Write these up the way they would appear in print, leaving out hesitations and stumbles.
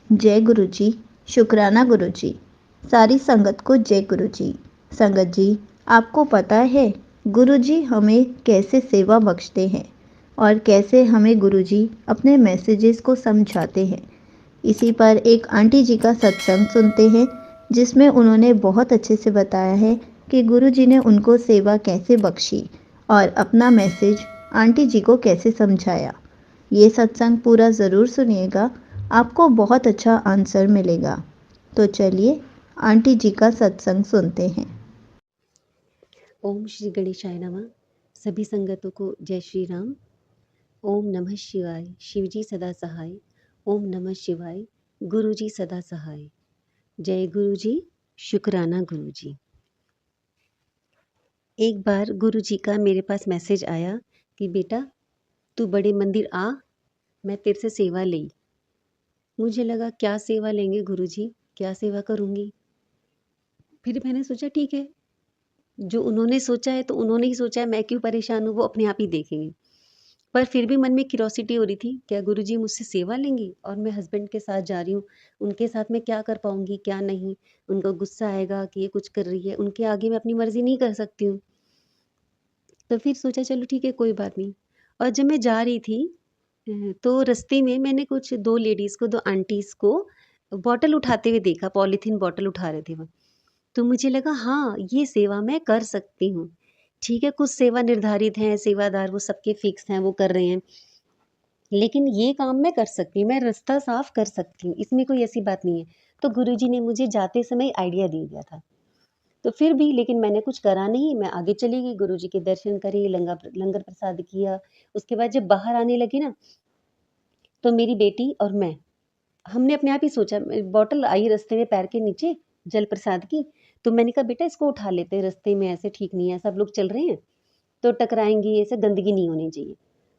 जय गुरु जी। शुक्राना गुरु जी। सारी संगत को जय गुरु जी। संगत जी, आपको पता है गुरु जी हमें कैसे सेवा बख्शते हैं और कैसे हमें गुरु जी अपने मैसेजेस को समझाते हैं। इसी पर एक आंटी जी का सत्संग सुनते हैं जिसमें उन्होंने बहुत अच्छे से बताया है कि गुरु जी ने उनको सेवा कैसे बख्शी और अपना मैसेज आंटी जी को कैसे समझाया। ये सत्संग पूरा ज़रूर सुनिएगा, आपको बहुत अच्छा आंसर मिलेगा। तो चलिए आंटी जी का सत्संग सुनते हैं। ओम श्री गणेशाय नमः। सभी संगतों को जय श्री राम। ओम नमः शिवाय। शिवजी सदा सहाय। ओम नमः शिवाय। गुरु जी सदा सहाय। जय गुरु जी। शुक्राना गुरु जी। एक बार गुरु जी का मेरे पास मैसेज आया कि बेटा तू बड़े मंदिर आ, मैं तेरे से सेवा ली। मुझे लगा क्या सेवा लेंगे गुरु जी, क्या सेवा करूँगी। फिर मैंने सोचा ठीक है, जो उन्होंने सोचा है तो उन्होंने ही सोचा है, मैं क्यों परेशान हूँ, वो अपने आप ही देखेंगे। पर फिर भी मन में क्यूरोसिटी हो रही थी, क्या गुरुजी मुझसे सेवा लेंगी और मैं हस्बैंड के साथ जा रही हूँ, उनके साथ मैं क्या कर पाऊँगी, क्या नहीं। उनको गुस्सा आएगा कि ये कुछ कर रही है, उनके आगे मैं अपनी मर्ज़ी नहीं कर सकती हूँ। तो फिर सोचा चलो ठीक है, कोई बात नहीं। और जब मैं जा रही थी तो रास्ते में मैंने कुछ 2 लेडीज़ को, 2 आंटीज़ को बॉटल उठाते हुए देखा, पॉलीथीन बॉटल उठा रहे थे वो। तो मुझे लगा हाँ, ये सेवा मैं कर सकती हूँ। ठीक है, कुछ सेवा निर्धारित हैं, सेवादार वो सबके फिक्स हैं, वो कर रहे हैं। लेकिन ये काम मैं कर सकती हूँ, मैं रास्ता साफ कर सकती हूँ, इसमें कोई ऐसी बात नहीं है। तो गुरुजी ने मुझे जाते समय आइडिया दे दिया था। तो फिर भी लेकिन मैंने कुछ करा नहीं, मैं आगे चली गई, गुरुजी के दर्शन करे, लंगर प्रसाद किया। उसके बाद जब बाहर आने लगी ना, तो मेरी बेटी और मैं, हमने अपने आप ही सोचा, बॉटल आई रास्ते में पैर के नीचे जल प्रसाद की, तो मैंने कहा बेटा इसको उठा लेते हैं, रास्ते में ऐसे ठीक नहीं है, सब लोग चल रहे हैं तो टकराएंगी, ऐसे गंदगी नहीं होनी चाहिए।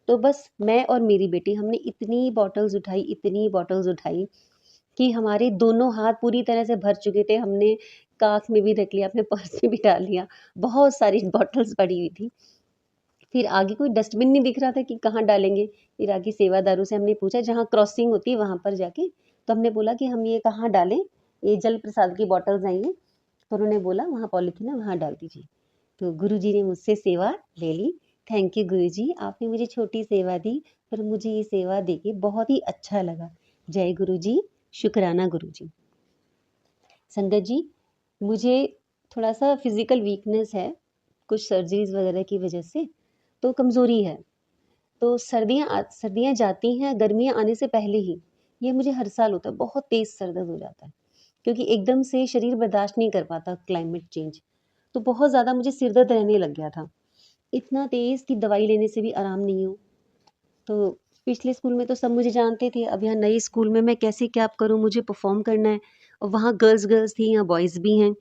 तो बस मैं और मेरी बेटी हमने इतनी बॉटल्स उठाई कि हमारे दोनों हाथ पूरी तरह से भर चुके थे। हमने काख में भी रख लिया, अपने पर्स में भी डाल लिया, बहुत सारी बॉटल्स पड़ी हुई थी। फिर आगे कोई डस्टबिन नहीं दिख रहा था कि कहाँ डालेंगे। फिर आगे सेवादारों से हमने पूछा, जहाँ क्रॉसिंग होती है वहाँ पर जाके, तो हमने बोला कि हम ये कहाँ डालें, ये जल प्रसाद की बॉटल्स आई हैं। तो उन्होंने बोला वहाँ पॉलीथीन है, वहाँ डाल दीजिए। तो गुरुजी ने मुझसे सेवा ले ली। थैंक यू गुरुजी, आपने मुझे छोटी सेवा दी, पर मुझे ये सेवा देके बहुत ही अच्छा लगा। जय गुरुजी। शुक्राना गुरुजी। संगत जी, मुझे थोड़ा सा फिजिकल वीकनेस है, कुछ सर्जरीज वगैरह की वजह से, तो कमज़ोरी है। तो सर्दियाँ जाती हैं गर्मियाँ आने से पहले ही, ये मुझे हर साल होता है, बहुत तेज़ सर दर्द हो जाता है, क्योंकि एकदम से शरीर बर्दाश्त नहीं कर पाता क्लाइमेट चेंज। तो बहुत ज़्यादा मुझे सिर दर्द रहने लग गया था, इतना तेज़ कि दवाई लेने से भी आराम नहीं हो। तो पिछले स्कूल में तो सब मुझे जानते थे, अब यहाँ नए स्कूल में मैं कैसे क्या करूँ, मुझे परफॉर्म करना है, और वहाँ गर्ल्स थी, यहाँ बॉयज़ भी हैं,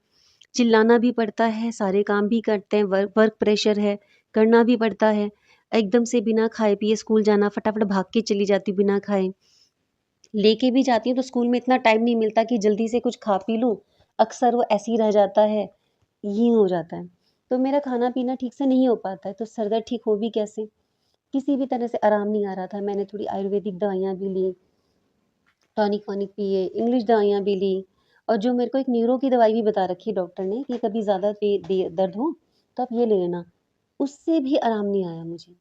चिल्लाना भी पड़ता है, सारे काम भी करते हैं, वर्क प्रेशर है, करना भी पड़ता है। एकदम से बिना खाए पिए स्कूल जाना, फटाफट भाग के चली जाती हूँ बिना खाए। लेके भी जाती हूँ तो स्कूल में इतना टाइम नहीं मिलता कि जल्दी से कुछ खा पी लूँ, अक्सर वो ऐसे ही रह जाता है, ये हो जाता है। तो मेरा खाना पीना ठीक से नहीं हो पाता है, तो सर दर्द ठीक हो भी कैसे? किसी भी तरह से आराम नहीं आ रहा था। मैंने थोड़ी आयुर्वेदिक दवाइयाँ भी ली, टॉनिक वॉनिक पिए, इंग्लिश दवाइयाँ भी ली, और जो मेरे को एक न्यूरो की दवाई भी बता रखी है डॉक्टर ने कि कभी ज़्यादा दर्द हो तो आप ये ले लेना। उससे भी आराम नहीं आया मुझे।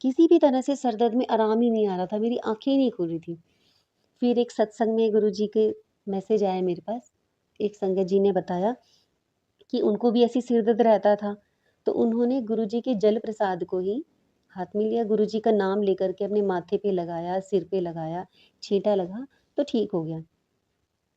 किसी भी तरह से सर दर्द में आराम ही नहीं आ रहा था, मेरी आँखें ही नहीं खुल रही थी। फिर एक सत्संग में गुरुजी के मैसेज आया मेरे पास। एक संगत जी ने बताया कि उनको भी ऐसी सिर दर्द रहता था, तो उन्होंने गुरुजी के जल प्रसाद को ही हाथ में लिया, गुरुजी का नाम लेकर के अपने माथे पे लगाया, सिर पे लगाया, छींटा लगा, तो ठीक हो गया।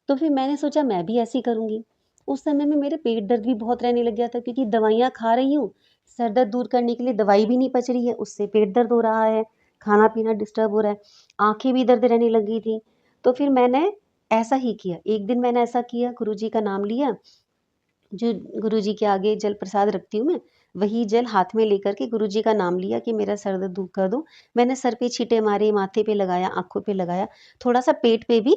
तो फिर मैंने सोचा मैं भी ऐसे ही करूँगी। उस समय में मेरे पेट दर्द भी बहुत रहने लग गया था, क्योंकि दवाइयाँ खा रही हूँ, सर दर्द दूर करने के लिए दवाई भी नहीं पच रही है, उससे पेट दर्द हो रहा है, खाना-पीना डिस्टर्ब हो रहा है, आँखें भी दर्द रहने लग गई थी। तो फिर मैंने ऐसा ही किया, एक दिन मैंने ऐसा किया, गुरुजी का नाम लिया, जो गुरुजी के आगे जल प्रसाद रखती हूँ मैं, वही जल हाथ में लेकर के गुरुजी का नाम लिया कि मेरा सर दर्द दूर कर दो। मैंने सर पे छींटे मारे, माथे पे लगाया, आँखों पे लगाया, थोड़ा-सा पेट पे भी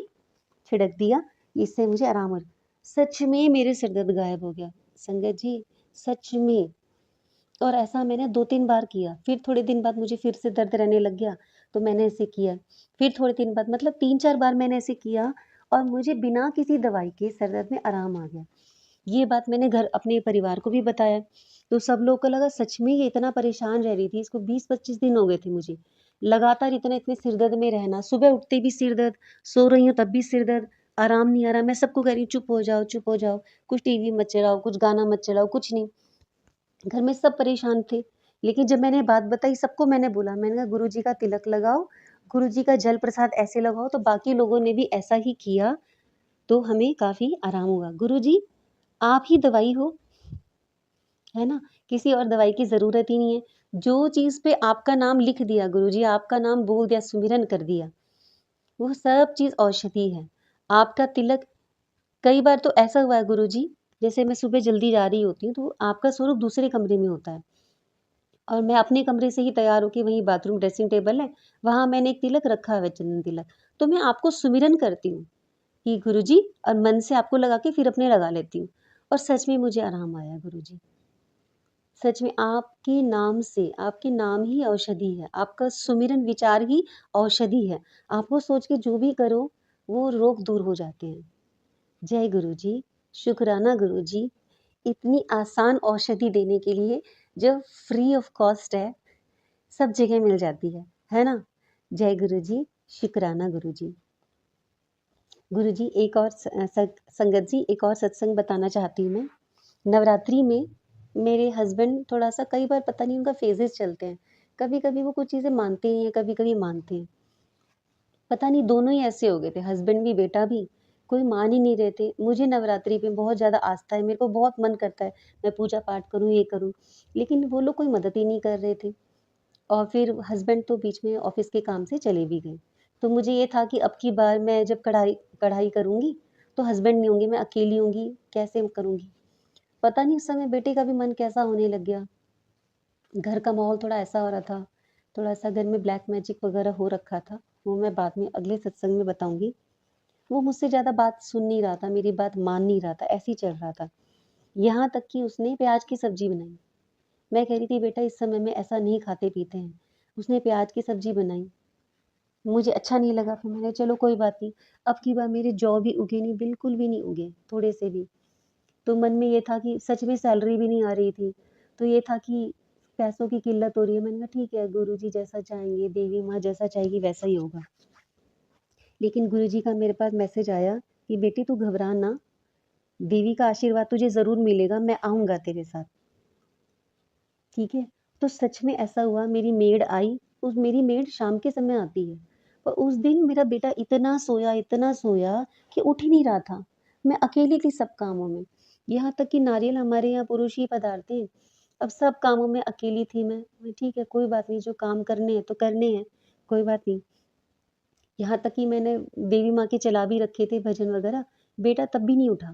छिड़क दिया, इससे मुझे आराम हो। सच में मेरे सिर दर्द गायब हो गया। संगत जी, सच में। और ऐसा मैंने 2-3 बार किया। फिर थोड़े दिन बाद मुझे फिर से दर्द रहने लग गया, तो मैंने ऐसे किया। फिर थोड़े दिन बाद, मतलब 3-4 बार मैंने ऐसे किया, और मुझे बिना किसी दवाई के सर दर्द में आराम आ गया। ये बात मैंने घर अपने परिवार को भी बताया, तो सब लोग को लगा सच में ये इतना परेशान रह रही थी, इसको 20-25 दिन हो गए थे मुझे लगातार इतने सिर दर्द में रहना, सुबह उठते भी सिर दर्द, सो रही हूँ तब भी सिर दर्द, आराम नहीं आ रहा। मैं सबको कह रही हूँ चुप हो जाओ, चुप हो जाओ, कुछ टीवी मत चलाओ, कुछ गाना मत चलाओ, कुछ नहीं। घर में सब परेशान थे, लेकिन जब मैंने बात बताई सबको मैंने बोला, मैंने कहा गुरुजी का तिलक लगाओ, गुरुजी का जल प्रसाद ऐसे लगाओ, तो बाकी लोगों ने भी ऐसा ही किया, तो हमें काफ़ी आराम हुआ। गुरुजी आप ही दवाई हो, है ना? किसी और दवाई की ज़रूरत ही नहीं है। जो चीज़ पे आपका नाम लिख दिया गुरुजी, आपका नाम बोल दिया, सुमिरन कर दिया, वो सब चीज़ औषधि है। आपका तिलक कई बार तो ऐसा हुआ है गुरुजी, जैसे मैं सुबह जल्दी जा रही होती हूँ, तो आपका स्वरूप दूसरे कमरे में होता है और मैं अपने कमरे से ही तैयार होके वहीं बाथरूम ड्रेसिंग टेबल है, वहाँ मैंने एक तिलक रखा हुआ है, चंदन तिलक। तो मैं आपको सुमिरन करती हूँ कि गुरुजी, और मन से आपको लगा के फिर अपने लगा लेती हूँ और सच में मुझे आराम आया गुरुजी। सच में आपके नाम ही औषधि है, आपका सुमिरन विचार ही औषधि है। आप वो सोच के जो भी करो, वो रोग दूर हो जाते हैं। जय गुरुजी, शुक्राना गुरुजी, इतनी आसान औषधि देने के लिए जो फ्री ऑफ कॉस्ट है, सब जगह मिल जाती है ना? जय गुरुजी, शुक्राना गुरुजी। गुरुजी एक और संगत जी एक और सत्संग बताना चाहती हूँ मैं। नवरात्रि में मेरे हस्बैंड थोड़ा-सा कई बार पता नहीं उनका फ़ेज़ेज़ चलते हैं। कभी-कभी वो कुछ चीज़ें मानते ही हैं, कभी-कभी मानते हैं। पता नहीं दोनों ही ऐसे हो गए थे, हस्बैंड भी, बेटा भी, कोई मान ही नहीं रहे थे। मुझे नवरात्रि पे बहुत ज़्यादा आस्था है, मेरे को बहुत मन करता है, मैं पूजा-पाठ करूँ, ये करूँ, लेकिन वो लोग कोई मदद ही नहीं कर रहे थे। और फिर हस्बैंड तो बीच में ऑफ़िस के काम से चले भी गए। तो मुझे ये था कि अब की बार मैं जब कढ़ाई कढ़ाई करूँगी, तो हस्बैंड नहीं होंगे, मैं अकेली होंगी, कैसे करूँगी? पता नहीं उस समय बेटे का भी मन कैसा होने लग गया। घर का माहौल थोड़ा ऐसा हो रहा था, थोड़ा-सा घर में ब्लैक मैजिक वगैरह हो रखा था, वो मैं बाद में अगले सत्संग में बताऊँगी। वो मुझसे ज़्यादा बात सुन नहीं रहा था, मेरी बात मान नहीं रहा था, ऐसे ही चल रहा था। यहाँ तक कि उसने प्याज की सब्ज़ी बनाई। मैं कह रही थी बेटा इस समय में ऐसा नहीं खाते-पीते हैं। उसने प्याज की सब्ज़ी बनाई, मुझे अच्छा नहीं लगा, फिर मैंने चलो कोई बात नहीं। अब की बार मेरे जौ भी उगे नहीं, बिल्कुल भी नहीं उगे, थोड़े से भी। तो मन में ये था कि सच में सैलरी भी नहीं आ रही थी, तो ये था कि पैसों की किल्लत हो रही है। मैंने कहा ठीक है गुरुजी जैसा चाहेंगे, देवी माँ जैसा चाहेगी वैसा ही होगा। लेकिन गुरुजी का मेरे पास मैसेज आया कि बेटी तू घबरा ना, देवी का आशीर्वाद तुझे ज़रूर मिलेगा, मैं आऊँगा तेरे साथ, ठीक है? तो सच में ऐसा हुआ, मेरी मेड आई, मेरी मेड शाम के समय आती है, पर उस दिन मेरा बेटा इतना सोया कि उठ ही नहीं रहा था। मैं अकेली थी सब कामों में, यहाँ तक कि नारियल हमारे यहाँ पुरुष ही पधारते हैं। अब सब कामों में अकेली थी मैं ठीक है कोई बात नहीं, जो काम करने हैं तो करने हैं, कोई बात नहीं। यहाँ तक कि मैंने देवी माँ के चला भी रखे थे भजन वगैरह, बेटा तब भी नहीं उठा।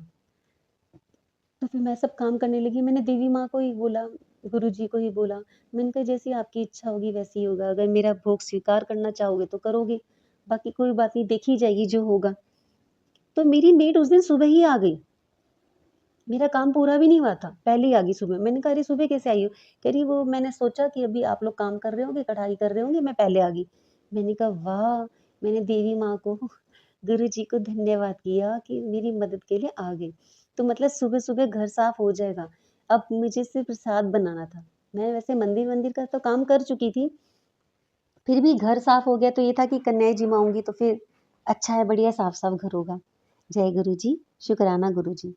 तो फिर मैं सब काम करने लगी, मैंने देवी माँ को ही बोला, गुरुजी को ही बोला, मैंने कहा जैसी आपकी इच्छा होगी वैसे ही होगा, अगर मेरा भोग स्वीकार करना चाहोगे तो करोगे, बाकी कोई बात नहीं, देखी जाएगी जो होगा। तो मेरी मेड उस दिन सुबह ही आ गई, मेरा काम पूरा भी नहीं हुआ था, पहले ही आ गई सुबह। मैंने कहा अरे सुबह कैसे आई हो? कह रही वो मैंने सोचा कि अभी आप लोग काम कर रहे होंगे, कढ़ाई कर रहे होंगे, मैं पहले आ गई। मैंने कहा वाह! मैंने देवी माँ को, गुरुजी को धन्यवाद किया कि मेरी मदद के लिए आ गई। तो मतलब सुबह-सुबह घर साफ हो जाएगा। अब मुझे सिर्फ प्रसाद बनाना था। मैं वैसे मंदिर-वंदिर का तो काम कर चुकी थी, फिर भी घर साफ हो गया तो ये था कि कन्याएँ जिमाऊँगी तो फिर अच्छा है, बढ़िया साफ-साफ घर होगा। जय गुरुजी, शुक्राना गुरुजी।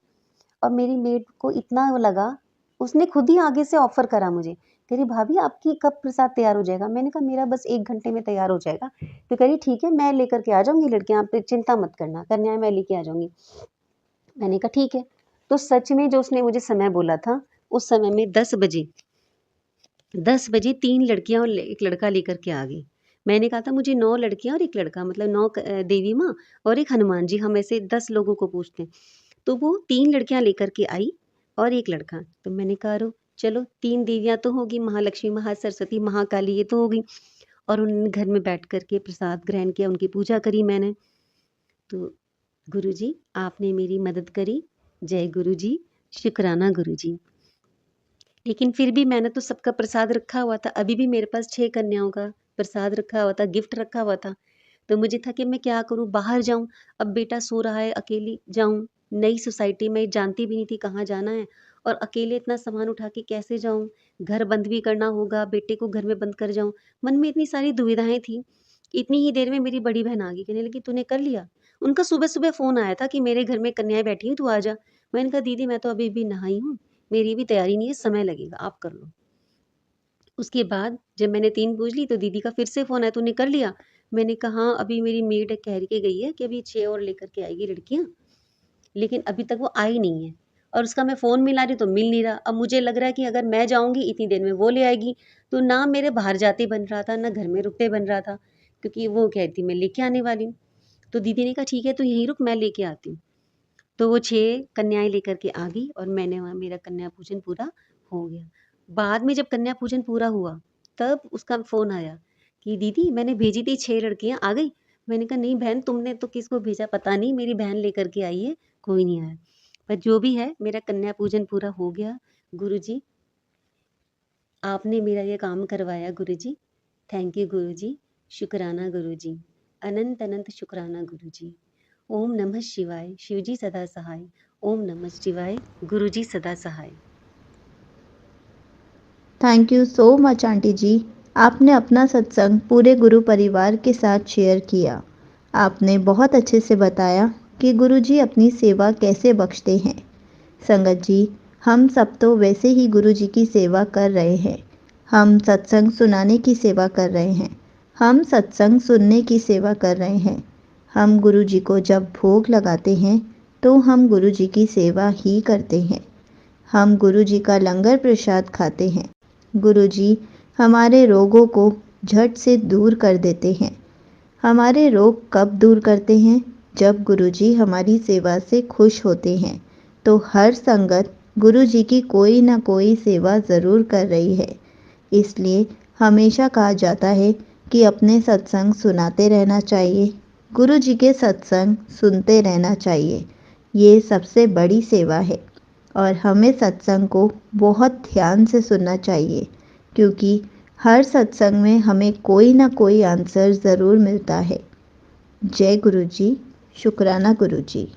और मेरी मेड को इतना वो लगा, उसने खुद ही आगे से ऑफ़र करा मुझे, कह रही भाभी आपकी कब प्रसाद तैयार हो जाएगा? मैंने कहा मेरा बस 1 घंटे में तैयार हो जाएगा। तो कह रही ठीक है मैं लेकर के आ जाऊँगी लड़कियाँ, आप चिंता मत करना, कन्याएँ मैं लेके आ जाऊँगी। मैंने कहा ठीक है। तो सच में जो उसने मुझे समय बोला था, उस समय में 10 बजे 3 लड़कियाँ और एक लड़का लेकर के आ गई। मैंने कहा था मुझे 9 लड़कियाँ और 1 लड़का, मतलब 9 देवी माँ और 1 हनुमान जी, हम ऐसे 10 लोगों को पूछते हैं। तो वो 3 लड़कियाँ लेकर के आई और 1 लड़का। तो मैंने कहा अरे चलो 3 देवियाँ तो होगी, महालक्ष्मी, महासरस्वती, महाकाली ये तो हो गई। और उन्होंने घर में बैठ कर के प्रसाद ग्रहण किया, उनकी पूजा करी मैंने। तो गुरुजी आपने मेरी मदद करी, जय गुरुजी, शुक्राना गुरुजी। लेकिन फिर भी मैंने तो सबका प्रसाद रखा हुआ था, अभी भी मेरे पास 6 कन्याओं का प्रसाद रखा हुआ था, गिफ्ट रखा हुआ था। तो मुझे था कि मैं क्या करूँ, बाहर जाऊँ, अब बेटा सो रहा है, अकेली जाऊँ, नई सोसाइटी में जानती भी नहीं थी कहाँ जाना है और अकेले इतना सामान उठा के कैसे जाऊँ, घर बंद भी करना होगा, बेटे को घर में बंद कर जाऊँ। मन में इतनी सारी दुविधाएँ थी। इतनी ही देर में मेरी बड़ी बहन आ गई, कहने लगी तूने कर लिया? उनका सुबह-सुबह फ़ोन आया था कि मेरे घर में कन्याएँ बैठी हैं, तू आ जा। मैंने कहा दीदी मैं तो अभी-अभी नहाई हूँ, मेरी भी तैयारी नहीं है, समय लगेगा, आप कर लो। उसके बाद जब मैंने 3 पूछ ली तो दीदी का फिर से फ़ोन आया, तूने कर लिया? मैंने कहा हाँ, अभी मेरी मेड कह के गई है कि अभी 6 और लेकर के आएगी लड़कियाँ, लेकिन अभी तक वो आई नहीं है और उसका मैं फ़ोन मिला रही हूँ तो मिल नहीं रहा। अब मुझे लग रहा है कि अगर मैं जाऊँगी इतनी देर में वो ले आएगी, तो ना मेरे बाहर जाते बन रहा था, ना घर में रुकते बन रहा था, क्योंकि वो कह रही थी मैं लेके आने वाली हूँ। तो दीदी ने कहा ठीक है, तू यहीं रुक, मैं लेके आती हूँ। तो वो 6 कन्याएँ लेकर के आ गई और मैंने वहाँ मेरा कन्या पूजन पूरा हो गया। बाद में जब कन्या पूजन पूरा हुआ, तब उसका फ़ोन आया कि दीदी मैंने भेजी थी 6 लड़कियाँ आ गई? मैंने कहा नहीं बहन तुमने तो किसको भेजा पता नहीं, मेरी बहन लेकर के आई है, कोई नहीं आया। पर जो भी है मेरा कन्या पूजन पूरा हो गया। गुरुजी, आपने मेरा ये काम करवाया गुरुजी। थैंक यू गुरुजी। शुक्राना गुरुजी। अनंत-अनंत शुक्राना गुरुजी। ओम नमः शिवाय, शिवजी सदा सहाय। ओम नमः शिवाय, गुरुजी सदा सहाय। Thank you so much aunty ji. आपने अपना सत्संग पूरे गुरु परिवार के साथ शेयर किया। आपने बहुत अच्छे से बताया कि गुरु जी अपनी सेवा कैसे बख्शते हैं। संगत जी, हम सब तो वैसे ही गुरु जी की सेवा कर रहे हैं। हम सत्संग सुनाने की सेवा कर रहे हैं। हम सत्संग सुनने की सेवा कर रहे हैं। हम गुरु जी को जब भोग लगाते हैं तो हम गुरु जी की सेवा ही करते हैं। हम गुरु जी का लंगर प्रसाद खाते हैं। गुरु जी हमारे रोगों को झट से दूर कर देते हैं। हमारे रोग कब दूर करते हैं? जब गुरु जी हमारी सेवा से खुश होते हैं। तो हर संगत गुरु जी की कोई ना कोई सेवा ज़रूर कर रही है। इसलिए हमेशा कहा जाता है कि अपने सत्संग सुनाते रहना चाहिए, गुरु जी के सत्संग सुनते रहना चाहिए। ये सबसे बड़ी सेवा है और हमें सत्संग को बहुत ध्यान से सुनना चाहिए, क्योंकि हर सत्संग में हमें कोई ना कोई आंसर ज़रूर मिलता है। जय गुरु जी। शुक्राना गुरु जी।